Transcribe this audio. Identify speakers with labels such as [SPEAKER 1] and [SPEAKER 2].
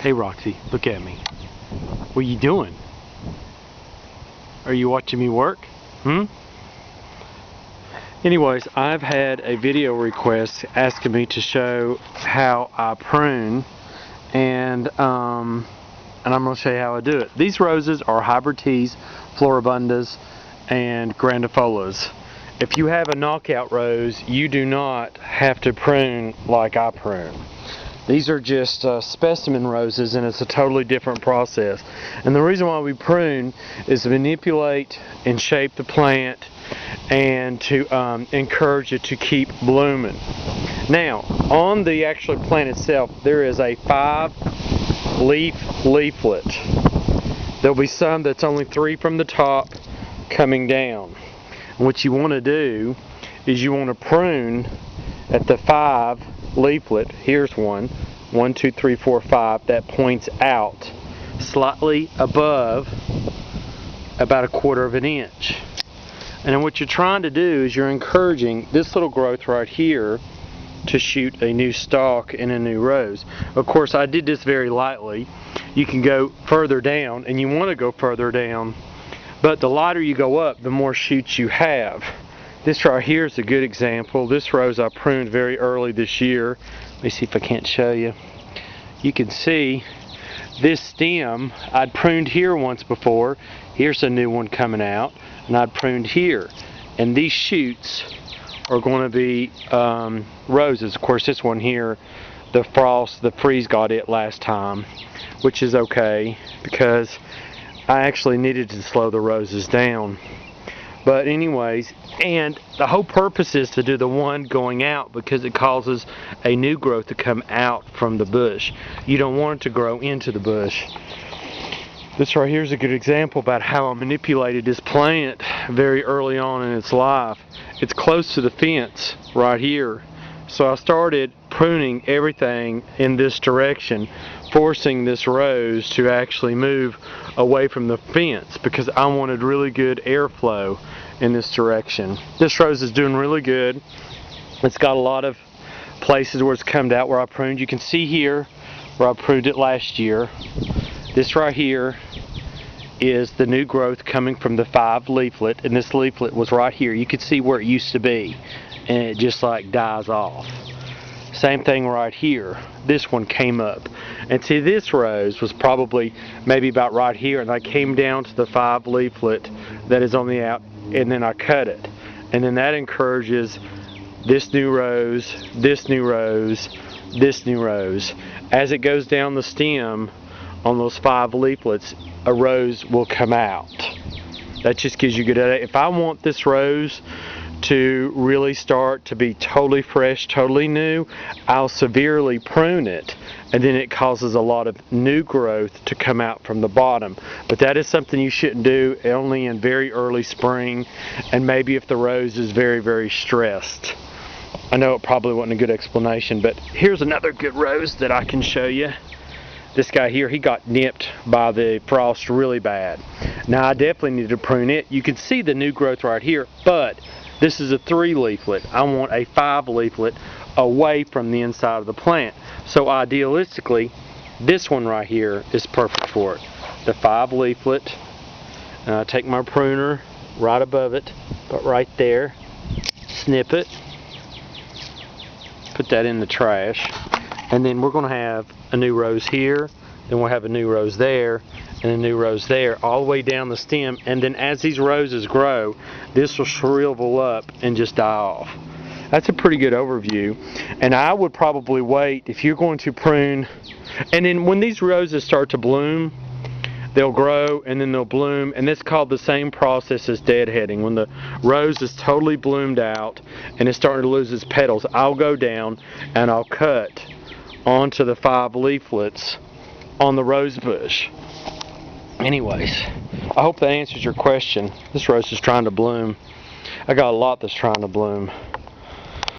[SPEAKER 1] Hey Roxy, look at me. What are you doing? Are you watching me work? Anyways, I've had a video request asking me to show how I prune, and I'm going to show you how I do it. These roses are hybrid teas, floribundas, and grandifolas. If you have a knockout rose, you do not have to prune like I prune. These are just specimen roses, and it's a totally different process. And the reason why we prune is to manipulate and shape the plant and to encourage it to keep blooming. Now, on the actual plant itself, there is a 5-leaf leaflet. There'll be some that's only 3 from the top coming down. And what you want to do is you want to prune at the 5 leaflet. Here's one, 1, 2, 3, 4, 5, that points out slightly above about 1/4 of an inch. And then what you're trying to do is you're encouraging this little growth right here to shoot a new stalk in a new rose. Of course, I did this very lightly. You can go further down, and you want to go further down, but the lighter you go up, the more shoots you have. This right here is a good example. This rose I pruned very early this year. Let me see if I can't show you. You can see this stem I'd pruned here once before. Here's a new one coming out, and I'd pruned here. And these shoots are going to be roses. Of course, this one here, the freeze got it last time, which is okay because I actually needed to slow the roses down. But anyways, and the whole purpose is to do the one going out because it causes a new growth to come out from the bush. You don't want it to grow into the bush. This right here is a good example about how I manipulated this plant very early on in its life. It's close to the fence right here. So I started pruning everything in this direction, forcing this rose to actually move away from the fence because I wanted really good airflow in this direction. This rose is doing really good. It's got a lot of places where it's come out where I pruned. You can see here where I pruned it last year. This right here is the new growth coming from the 5 leaflet, and this leaflet was right here. You can see where it used to be, and it just like dies off. Same thing right here. This one came up, and see, this rose was probably maybe about right here, and I came down to the 5 leaflet that is on the out, and then I cut it, and then that encourages this new rose, this new rose, this new rose. As it goes down the stem on those 5 leaflets, a rose will come out. That just gives you good idea. If I want this rose to really start to be totally fresh, totally new, I'll severely prune it, and then it causes a lot of new growth to come out from the bottom. But that is something you shouldn't do only in very early spring, and maybe if the rose is very, very stressed. I know it probably wasn't a good explanation, but here's another good rose that I can show you. This guy here, he got nipped by the frost really bad. Now I definitely need to prune it. You can see the new growth right here, but this is a 3 leaflet. I want a 5 leaflet away from the inside of the plant. So idealistically, this one right here is perfect for it. The 5 leaflet, and I take my pruner right above it, but right there, snip it, put that in the trash, and then we're going to have a new rose here, then we'll have a new rose there, and a new rose there, all the way down the stem. And then as these roses grow, this will shrivel up and just die off. That's a pretty good overview. And I would probably wait, if you're going to prune, and then when these roses start to bloom, they'll grow and then they'll bloom, and it's called the same process as deadheading. When the rose is totally bloomed out and it's starting to lose its petals, I'll go down and I'll cut onto the 5 leaflets on the rose bush. Anyways, I hope that answers your question. This rose is trying to bloom. I got a lot that's trying to bloom.